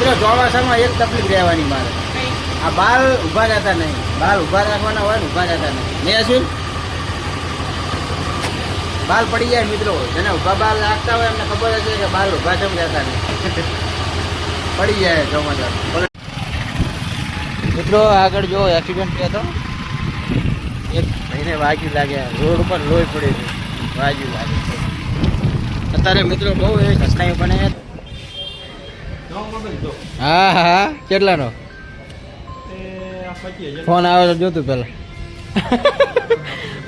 મિત્રો ચોમાસામાં એક તકલીફ રહેવાની મારે, આ બાલ ઊભા રહેતા નહીં. બાલ ઊભા રાખવાના હોય ને ઊભા રહેતા નહીં. નહીં અશ્વિન? બાલ પડી જાય મિત્રો. જેને ઊભા બાલ રાખતા હોય એમને ખબર હશે કે બાલ ઊભા કેમ રહેતા નહીં. પડી જાય ચોમાસામાં. મિત્રો આગળ જો એક્સિડન્ટ થયો હતો, એક ભાઈને વાગ્યું લાગે, રોડ ઉપર લોહી પડે છે, વાગ્યું લાગે છે. અત્યારે મિત્રો બહુ એવી ઘટનાઓ બને. હા હા, કેટલાનો ફોન આવે તો જોતું પેલા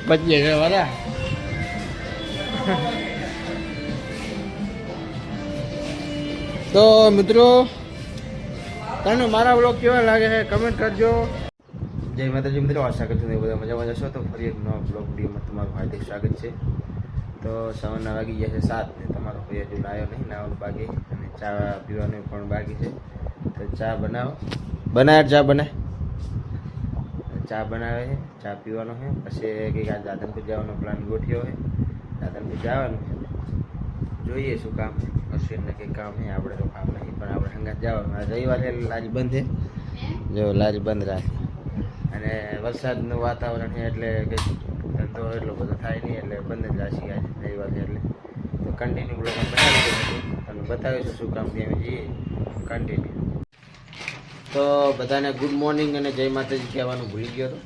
25,000 વાળા. તો મિત્રો તમને મારા બ્લોગ કેવા લાગે છે કમેન્ટ કરજો. જય માતાજી મિત્રો, આશા કરતું નહીં બધા મજામાં જશો. તો ફરી એક નવા બ્લોગ વિડીયોમાં તમારું હાર્દિક સ્વાગત છે. તો સવારના વાગી ગયા છે 7 ને તમારો કોઈ હજુ લાવ્યો નહીં, નાવાનું બાકી અને ચા પીવાનું પણ બાકી છે. તો ચા બનાવે ચા બનાવે છે, ચા પીવાનો છે. પછી કંઈક આ રાધનપુર જવાનો પ્લાન ગોઠ્યો છે. રાધનપુર જવાનું છે, જોઈએ શું કામ છે. અશ્વિનને કંઈક કામ છે, આપણે તો કામ નહીં પણ આપણે હંગાત જવાનું. રવિવાર છે લારી બંધ છે, જો લારી બંધ રાખી. અને વરસાદનું વાતાવરણ છે એટલે કંઈક ધંધો એટલો બધો થાય નહીં, એટલે બંધ જ રાખી આજે રવિવાર છે એટલે. તો કન્ટિન્યુ બ્લોગ બનાવી દઈશું અને બતાવીશું શું કામ ત્યાં જઈએ કન્ટિન્યુ. તો બધાને ગુડ મોર્નિંગ અને જય માતાજી કહેવાનું ભૂલી ગયો હતો.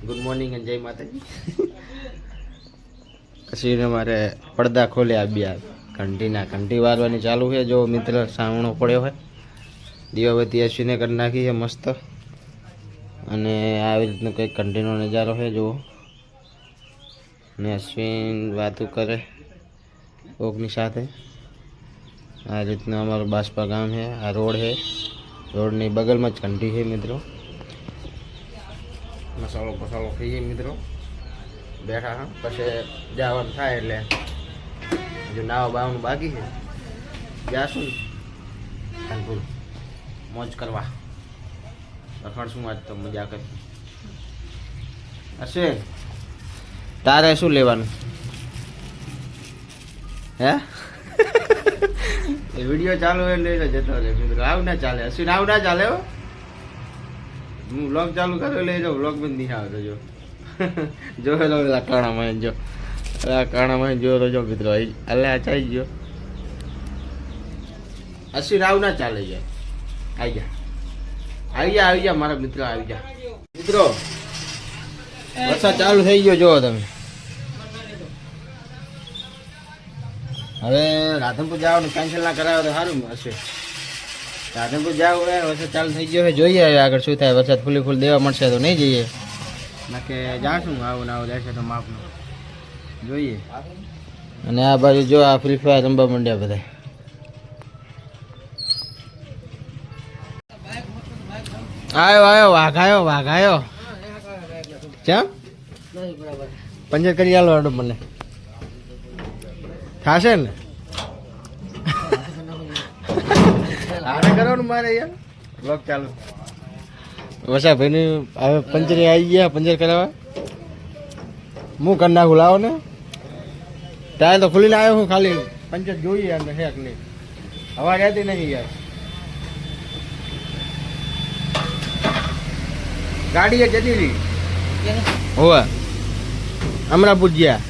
ગુડ મોર્નિંગ અને જય માતાજી. પછી મારે પડદા ખોલ્યા બે ઘંટી વારવાની ચાલુ છે. જો મિત્ર સાવણો પડ્યો હોય, દીવાબત્તી અશ્વિને કરી નાખી છે મસ્ત. અને આવી રીતનો કંઈક ઘંટીનો નજારો છે જુઓ. ને અશ્વિન વાતું કરે કોકની સાથે. આ રીતનું અમારું બાસપા ગામ છે. આ રોડ છે, રોડની બગલમાં જ ઘંટી છે મિત્રો. મસાલો ખાઈએ મિત્રો, બેઠા હા. પછી જવાનું થાય એટલે જો નાવા બાવાનું બાકી છે, જાશું કાનપુર મોજ કરવા. રખડશું આજ તો મજા કરી. અશ્વિન તારે શું લેવાનું હે? એ વિડીયો ચાલુ હોય લઈને જતો રહે મિત્રો. આવ ના ચાલે અશ્વિન, આવ ના ચાલે હો. હું વ્લોગ ચાલુ કર્યો લઈ જાઉં, વ્લોગ બંધ નહીં આવતો. જો જોયેલો પેલા કાણામાં, જો કાણામાં જોયેલો જો મિત્રો. અલે આ ચાઈ ગયો અશ્વિન, આવ ના ચાલે યાર. આવી જા મારા મિત્રો, આવી જા મિત્રો. વરસાદ ચાલુ થઈ ગયો જો તમે. હવે રાધનપુર જવાનું કેન્સલ ના કરાવે તો સારું હશે. રાધનપુર જાવ, વરસાદ ચાલુ થઈ ગયો. જોઈએ હવે આગળ શું થાય. વરસાદ ફૂલ દેવા મળશે તો નહીં જઈએ, નાકે જાશું. આવું આવું રહેશે તો માપનું જોઈએ. અને આ બાજુ જો આ ફ્રી ફાયર રમવા માંડ્યા બધા. આવ્યો વાઘ આવ્યો. કેમ પંચર કરી આલો અડો મને થાશે ને? આને કરવાનું મારે યાર બ્લોગ ચાલુ. વસા ભાઈ હવે પંચર આવી ગયા, પંચર કરાવવા હું કરી નાખું. લાવો ને ટાયર તો ખુલીને આવ્યો હું, ખાલી પંચર જોઈએ અંદર હેક નહીં. હવા રહેતી નહીં યાર. ગાડી એ જતી રહી હોવે હમણાં પૂજ્યા.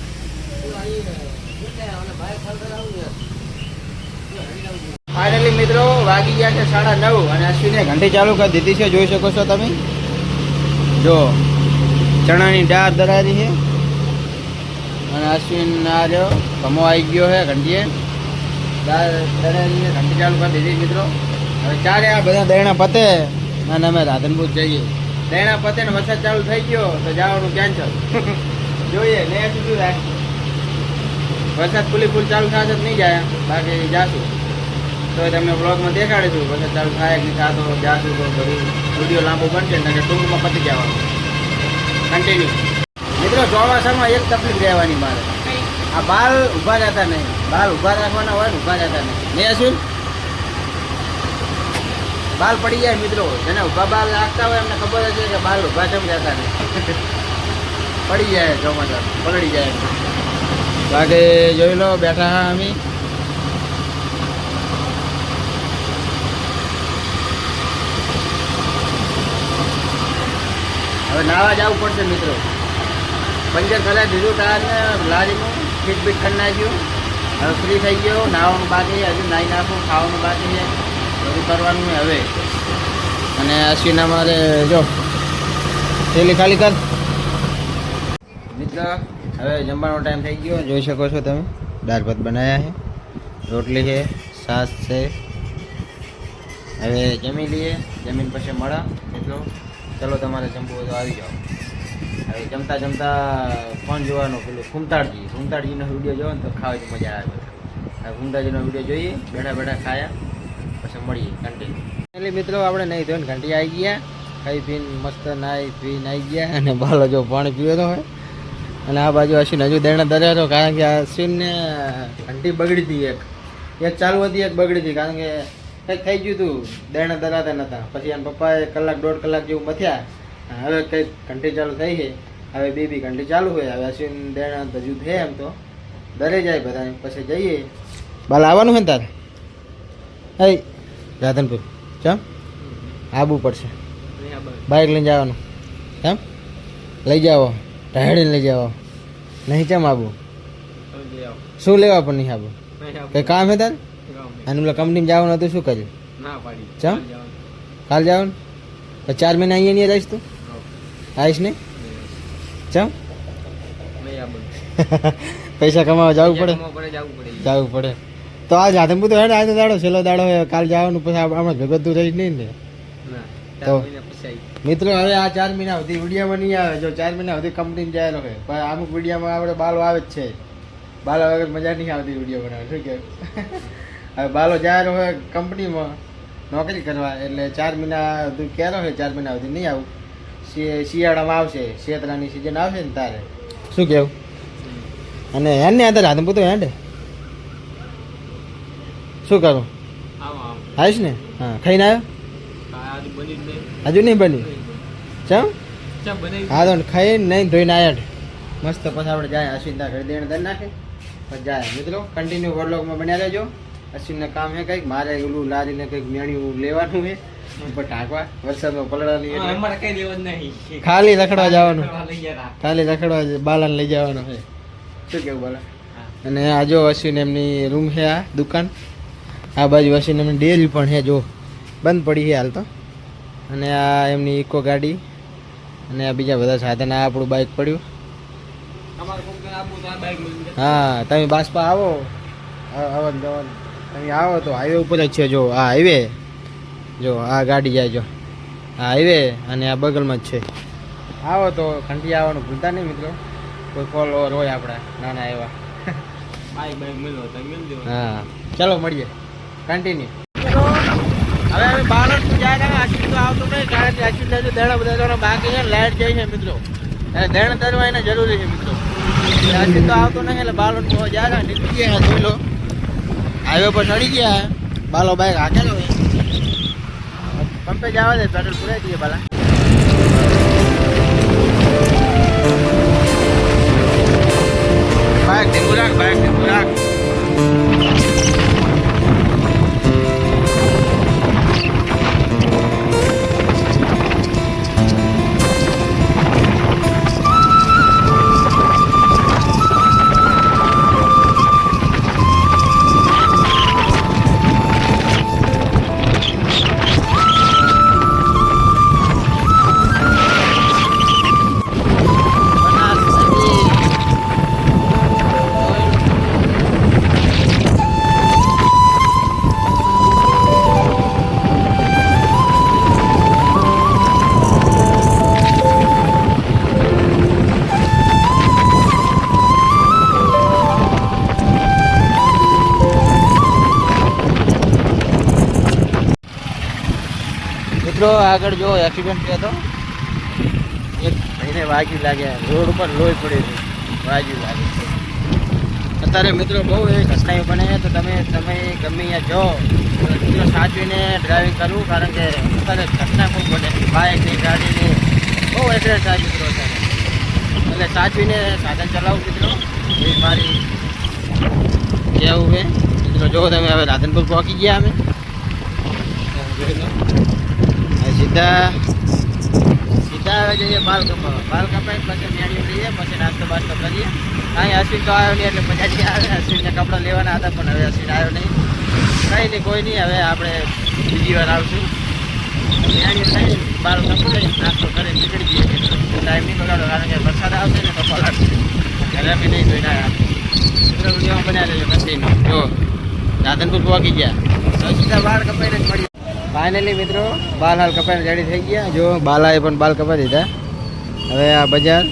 ફાઇનલી મિત્રો વાગી ગયા છે 9:30 અને અશ્વિને ઘંટી ચાલુ કરી દીધી છે. જોઈ શકો છો તમે. જો ચણાની દાળ દરારી છે અને અશ્વિન આ રહ્યો ભમો આવી ગયો છે. ઘંટીએ દાળ દરારીને ઘંટી ચાલુ કરી દીધી મિત્રો. હવે ચારે આ બધા દરણા પતે અને અમે રાધનપુર જઈએ. દરણા પતે ને વરસાદ ચાલુ થઈ ગયો તો જવાનું કેન્સલ. જોઈએ ને શું થાય. વરસાદ ફૂલ ચાલુ થશે તો નહીં જાય, બાકી જાશું તો તમને બ્લોગમાં દેખાડીશું. વરસાદ ચાલુ થાય કે નહીં તો જાશું તો બધું વિડીયો લાંબો બનશે ને ટૂંકમાં પતી જવાનું કન્ટિન્યુ. મિત્રો ચોમાસામાં એક તકલીફ રહેવાની મારે, આ બાલ ઊભા રહેતા નહીં. બાલ ઊભા રાખવાના હોય ને ઊભા રહેતા નહીં. નહીં અશ્વિન? બાલ પડી જાય મિત્રો. જેને ઊભા બાલ રાખતા હોય એમને ખબર હશે કે બાલ ઊભા કેમ રહેતા નહીં. પડી જાય ચોમાસા, પલળી જાય. બાકી જોઈ લો બેઠા હા અમે. નાવા જવું પડશે મિત્રો. પંચર કરાવી દીધું ટાયરને, લારીનું ફીટ બીટ કરી નાખ્યું. હવે ફ્રી થઈ ગયો. નાવાનું બાકી છે, હજુ નાહી નાખું. ખાવાનું બાકી છે, બધું કરવાનું છે હવે. અને અશ્વિના મારે જો થેલી ખાલી કર મિત્ર. હવે જમવાનો ટાઈમ થઈ ગયો. જોઈ શકો છો તમે, દાળ ભાત બનાવ્યા છે, રોટલી છે, છાશ છે. હવે જમી લઈએ. જમીન પછી મળા મિત્રો. ચલો તમારે જમવું હોય તો આવી જાઓ. હવે જમતા જમતા ફોન જોવાનો, પેલું ઘૂમતાડજીનો વિડીયો જોવો ને તો ખાવાની મજા આવે. હવે ઘૂમતાજીનો વિડીયો જોઈએ, બેઠા બેઠા ખાયા પછી મળીએ કન્ટિન્યુ. એટલે મિત્રો આપણે નહીં ધોઈને ઘંટી આવી ગયા. ખાઈ પીને મસ્ત નાહી ગયા. અને બાલો જો પાણી પીવેલો હોય. અને આ બાજુ અશ્વિન હજુ દેણા દર્યા હતો, કારણ કે અશ્વિનને ઘંટી બગડી હતી. એક ચાલુ હતી, એક બગડી હતી. કારણ કે કંઈક થઈ ગયું હતું, દેણા દરાતા નહોતા. પછી એના પપ્પાએ કલાક દોઢ કલાક જેવું મથ્યા. હવે કંઈક ઘંટી ચાલુ થઈ છે. હવે બે ઘંટી ચાલુ હોય. હવે અશ્વિન દેણા હજુ છે, એમ તો દરે જાય બધા. પછી જઈએ. બાલ આવવાનું છે ને તારે? હે રાધનપુર ચમ આવવું પડશે. બાઇક લઈને જવાનું કેમ? લઈ જાઓ, ટાયડીને લઈ જાઓ. નહીં ચમ આવું? શું લેવા પણ નહીં આવું? કંઈ કામ છે તારે? અને પેલા કંપનીમાં જવાનું હતું, શું કર્યું? ચમ કાલ જવાનું? તો 4 મહિના અહીંયા નહીં રહીશ તું? આવીશ નહીં? ચમ પૈસા કમાવા જવું પડે. તો આજ રાધનપુર તો હેડ આજે દાડો છેલ્લો દાડો હોય. કાલ જવાનું, પછી આપણે ભેગો તું રહીશ નહીં ને? તો મિત્રો હવે આ 4 મહિના સુધી વિડીયોમાં નહીં આવે. જો 4 મહિના સુધી કંપનીમાં જાયેલો હોય, પણ અમુક વિડીયોમાં આપણે બાલો આવે જ છે. બાલો વગર મજા નહીં આવતી વિડીયો બનાવે. શું કે હવે બાલો જાયેલો હોય કંપનીમાં નોકરી કરવા, એટલે 4 મહિના સુધી કહેલો હોય 4 મહિના સુધી નહીં આવું. શિયાળામાં આવશે, શેતરાની સિઝન આવશે ને તારે. શું કહેવું? અને હેડ ને આ રાધનપુર તો હેડ. શું કરું? આવીશ ને? હા ખાઈને આવ્યો? હજુ નહીં બની? ચમ હા તો ખાઈ નહીં ધોઈને આવ્યા મસ્ત. પછી આપણે જાય અશ્વિનતા ઘરે દેણ દઈ નાખે પછી જાય. મિત્રો કન્ટિન્યુ વોરલોગમાં બન્યા રહેજો. અશ્વિનને કામ છે કંઈક, મારે ઓલું લારીને કંઈક મેણ્યું લેવાનું છે ઉપર ઢાંકવા. વરસાદમાં પલળવાની ખાલી રખડવા જવાનું. ખાલી રખડવા બાલાને લઈ જવાનું છે. શું કેવું બાલા? અને આ જો અશ્વિન એમની રૂમ છે, આ દુકાન. આ બાજુ અશ્વિન એમની ડેરી પણ છે, જો બંધ પડી છે હાલ તો. અને આ એમની ઇકો ગાડી. અને આ બીજા બધા સાધન. આ આપણું બાઇક પડ્યું. હા તમે બાસપા આવો, આવન જવાનું તમે આવો તો હાઈવે ઉપર જ છે. જો આ હાઈવે, જો આ ગાડી જાય, જો આ હાઈવે અને આ બગલમાં જ છે. આવો તો ઘંટી આવવાનું ભૂલતા નહીં મિત્રો. કોઈ કોલ હોય આપણા નાના એવા. હા ચાલો મળીએ કન્ટિન્યુ. હવે અમે બાળક જાય અશ્વિન તો આવતો નહીં, કારણ કે અશ્વિન દેણા બધા બાકી છે. લાઈટ જાય છે મિત્રો, અને દેણ ધરવા એને જરૂરી છે મિત્રો. અશ્વિન તો આવતો નહીં, એટલે બાળક જાય નીકળી ગયા. જોઈ લો હાઈવે પર ચડી ગયા. બાલો બાઈક હાકેલો હોય. પંપે જવા દે, પેટ્રોલ પુરાઈ દઈએ બાલા. બાઈક ધીમું રાખ, બાઈક ધીમું રાખ. મિત્રો આગળ જો એક્સિડન્ટ થયો હતો, એક ભાઈને વાગ્યું લાગ્યા. રોડ ઉપર લોહી પડી હતી, વાગ્યું લાગે. અત્યારે મિત્રો બહુ એવી ઘટનાઓ બને છે, તો તમે ગમે ત્યાં જાઓ મિત્રો સાચવીને ડ્રાઇવિંગ કરવું, કારણ કે અત્યારે ઘટના ખૂબ બને. બાઇકની, ગાડીની બહુ એક્સિડન્ટ થાય મિત્રો અત્યારે. એટલે સાચવીને સાધન ચલાવું મિત્રો, એ મારી કહેવું છે મિત્રો. જો તમે હવે રાધનપુર પહોંચી ગયા અમે. સીધા આવે જઈએ બાલ કપાય પછી મેળવી લઈએ પછી નાસ્તો બાસ્તો કરીએ. અહીં અશ્વિન તો આવ્યો નહીં એટલે મજા આવે. અશ્વિનને કપડાં લેવાના હતા પણ હવે અશ્વિન આવ્યો નહીં. કંઈ નહીં કોઈ નહીં, હવે આપણે બીજી વાર આવશું. મેળવી લઈ બાલ કપાય નાસ્તો કરીને નીકળી જઈએ. ટાઈમ નહીં બગાડો કારણ કે વરસાદ આવશે ને તો પલાળશે. ઘરે બી નહીં જોઈને આવ્યા વિડીયો બનાવી લેજો કન્ટિન્યુ. જો રાધનપુર પહોંચી ગયા સીધા બાલ કપાઈને જ મળી. ફાઇનલી મિત્રો બાલ હાલ કપાઈને રેડી થઈ ગયા. જો બાલાએ પણ બાલ કપાઈ દીધા. હવે આ બજાર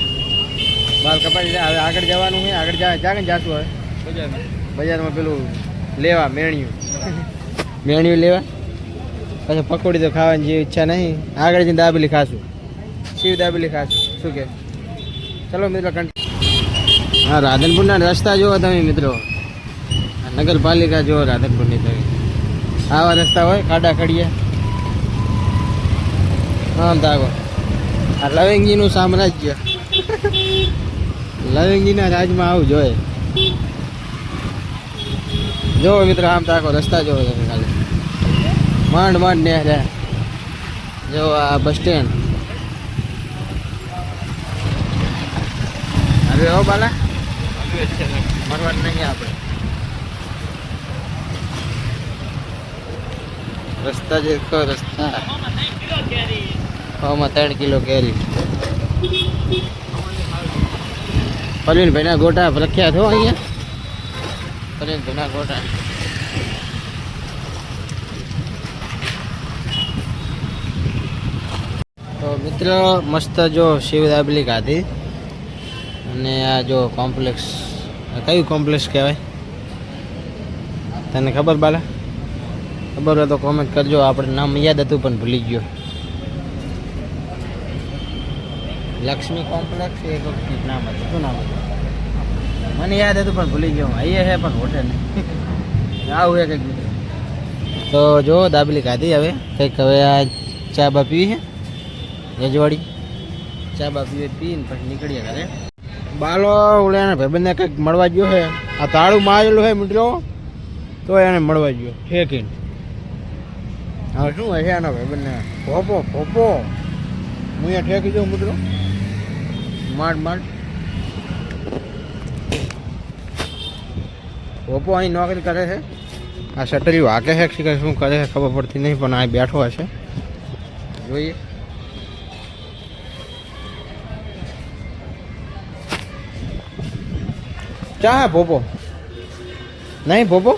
બાલ કપાઈ દીધા. હવે આગળ જવાનું છે. આગળ જાને જાશું હવે બજારમાં પેલું લેવા મેણિયું લેવા. પછી પકોડી તો ખાવાની જે ઈચ્છા નહીં. આગળ જઈને દાબેલી ખાશું. શિવ દાબેલી ખાશું. શું કે ચલો મિત્રો. હા રાધનપુરના રસ્તા જુઓ તમે મિત્રો. નગરપાલિકા જુઓ રાધનપુરની તમે. આવા રસ્તા હોય ખાડા ખડિયા. હા તાકો આ લવેંગીનું સામ્રાજ્ય. લવેંગીના રાજમાં આવું જોઈએ. જુઓ મિત્રો આમ તાકો રસ્તા જુઓ તમે ખાલી. માંડ ને જો આ બસ સ્ટેન્ડ. હવે હો બાલા મરવાનું નહીં આપણે. રસ્તા જે રસ્તા 3 કિલો કેરી. પલવીનભાઈ ના ગોટા પ્રખ્યાત હો અહીંયા. પલવીનભાઈ ના ગોટા. તો મિત્રો મસ્ત જો શિવ દાબેલી ખાધી. અને આ જો કોમ્પ્લેક્સ, કયું કોમ્પ્લેક્સ કહેવાય તને ખબર બાલા? ખબર હોય તો કોમેન્ટ કરજો. આપણે નામ યાદ હતું પણ ભૂલી ગયો. લક્ષ્મી કોમ્પ્લેક્સ એક નામ હતું. શું નામ હતું? મને યાદ હતું પણ ભૂલી ગયો. અહીંયા છે પણ હોટે નહીં. આવું છે કંઈક. તો જો દાબેલી ખાધી. હવે કંઈક હવે આ ચા બા પીવી છે રજવાડી. ચા બા પીને પછી નીકળીએ ઘરે. બાલો ઓળ્યાને ભાઈબંધને કંઈક મળવા ગયો છે. આ તાળું મારેલું છે મિત્રો તો એને મળવા ગયો ઠેકીને. હવે શું હોય છે આના ભાઈબંધને? ફોપો હું અહીંયા ઠેકી જાઉં મિત્રો. માંડ ફોપો અહીં નોકરી કરે છે. આ શટરી વાકે છે કે શું કરે છે ખબર પડતી નહીં પણ અહીં બેઠો હશે. જોઈએ. क्या है पोपो? नहीं पोपो?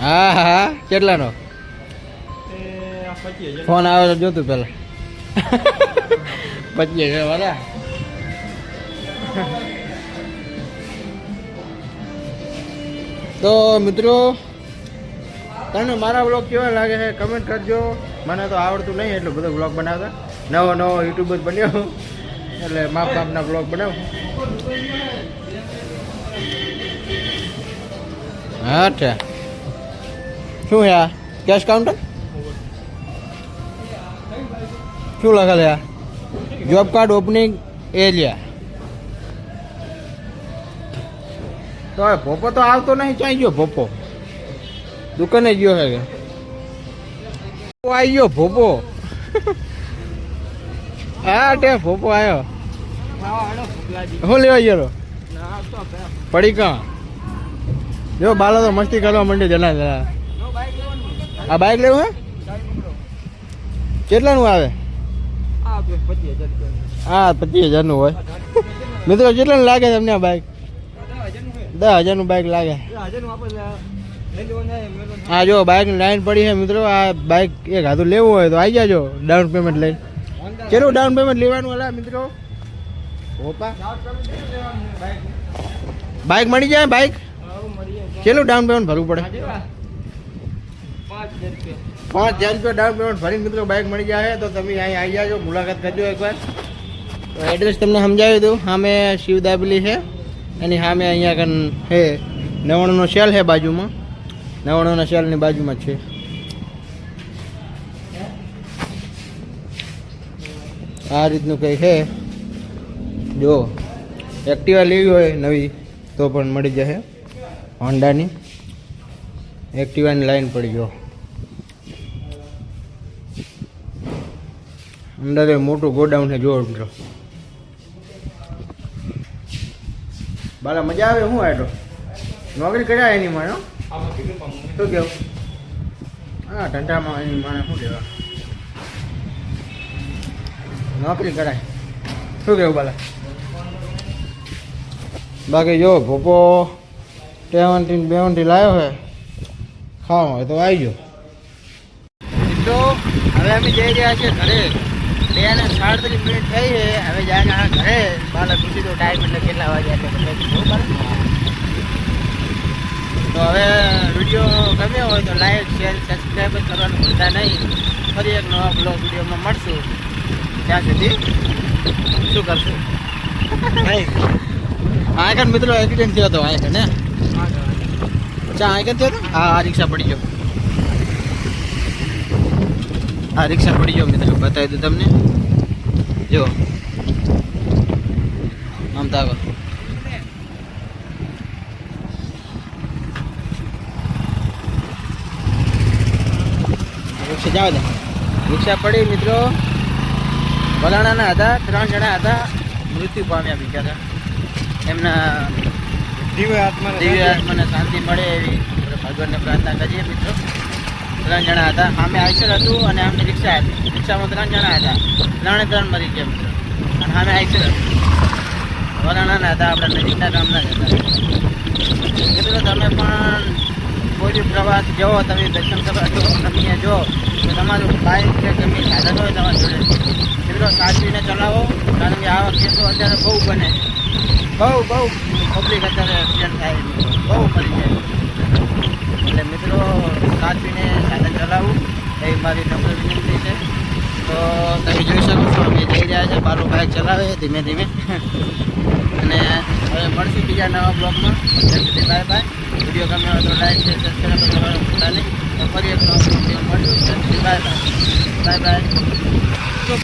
હા હા કેટલાનો ફોન આવે તો જોતું પેલા. 25,000 વાળા. તો મિત્રો તમને મારા બ્લોગ કેવા લાગે છે કમેન્ટ કરજો. મને તો આવડતું નહીં એટલું બધો બ્લોગ બનાવતા. નવો યુટ્યુબર બન્યો એટલે માપના બ્લોગ બનાવું. હા અચ્છા શું છે આ કેશ કાઉન્ટર? શું લખેલ છે? Job card opening area. તો હવે ભોપો તો આવતો નહીં. ચાઈ ગયો ભોપો? દુકાને ગયો છે કે આવી ગયો ભોપો? હા તે ભોપો આવ્યો. શું લેવા ગયો? પડી કાં? જો બાલો તો મસ્તી કરવા માંડ્યો. જણા આ બાઇક લેવું હે? કેટલાનું આવે? હા 25,000 નું હોય. મિત્રો કેટલાનું લાગે તમને આ બાઇક? 10,000 નું બાઇક લાગે. હા જો બાઇકની લાઈન પડી છે મિત્રો. આ બાઇક એક હાથું લેવું હોય તો આવી જાજો ડાઉન પેમેન્ટ લઈને. કેટલું ડાઉન પેમેન્ટ લેવાનું હલા મિત્રો? બાઇક મળી જાય? બાઇક કેટલું ડાઉન પેમેન્ટ ભરવું પડે? 5,000 રૂપિયા ડાઉન પેમેન્ટ ભરીને મિત્રો બાઇક મળી જાય. તો તમે અહીં આવી જાજો, મુલાકાત કરજો એકવાર. તો એડ્રેસ તમને સમજાવી દઉં. સામે શિવ દાબેલી છે એની સામે અહીંયા કન છે 99નો સેલ છે બાજુમાં. 99ના સેલની બાજુમાં જ છે. આ રીતનું કંઈ છે. જો એક્ટિવા લેવી હોય નવી તો પણ મળી જશે હોન્ડાની. એક્ટિવાની લાઈન પડી ગયો. અંદર એક મોટું ગોડાઉન છે જો મિત્રો. બાલા મજા આવે શું આટો નોકરી કર્યા એની માનો શું કેવું? હા ધંધામાં એની માને શું કહેવા નોકરી કરાય શું કેવું બાલા? બાકી જો ભોપો 70-72 લાવ્યો છે ખાવા હોય તો આવી ગયો. તો હવે અમે જઈ રહ્યા છીએ ઘરે. 2:37 મિનિટ થઈ છે. હવે જાય ઘરે. બાલા પૂછી તો ટાઈમ એટલે કેટલા વાગ્યા છે તો હવે વિડીયો ગમ્યો હોય તો લાઈક શેર સબસ્ક્રાઈબ કરવાનું ભૂલતા નહીં. ફરી એક નવા બ્લોગ વિડીયોમાં મળશું. ત્યાં સુધી શું કરશું? આગળ મિત્રો એક્સિડન્ટ થયો હતો આગળ ને અચ્છા આગળ થયો હતો. હા આ રિક્ષા પડી ગયો. આ રિક્ષા પડી ગયો મિત્રો બતાવી દઉં તમને. જો આમ તો આગળ રિક્ષા જાવ દે. રિક્ષા પડી મિત્રો. વલાણાના હતા 3 જણા હતા મૃત્યુ પામ્યા બિચારા. એમના દિવ્ય આત્માને શાંતિ મળે એવી ભગવાનને પ્રાર્થના કરીએ મિત્રો. 3 જણા હતા. સામે આઈસર હતું અને આમને રિક્ષા હતી. રિક્ષામાં 3 જણા હતા. 3 મરી ગયા મિત્રો. અને સામે આઈસર હતું. વરાણાના હતા આપણા નજીકના ગામના જ હતા. મિત્રો તમે પણ કોઈ બી પ્રવાસ જવો તમે દર્શન કરવા જો તમે જો તો તમારું બાઇક કે ગમે સાધન હોય તમારી જોડે મિત્રો સાચવીને ચલાવો. કારણ કે આવા કેસો અત્યારે બહુ બને. બહુ પબ્લિક અત્યારે એક્સિડન્ટ થાય બહુ મરી જાય. એટલે મિત્રો સાચવીને સાધન ચલાવવું એ મારી નમ્ર વિનંતી છે. તો તમે જોઈ શકો છો અમે જઈ રહ્યા છે. બારો બાઇક ચલાવે ધીમે ધીમે. અને હવે મળશું બીજા નવા બ્લોગમાં. Bye bye. વિડીયો ગમે હોય તો લાઈક શેર સબસ્ક્રાઈબ કરવાનું ભૂલતા નહીં. તો ફરી એક નવા વિડીયો મળશું. Bye bye.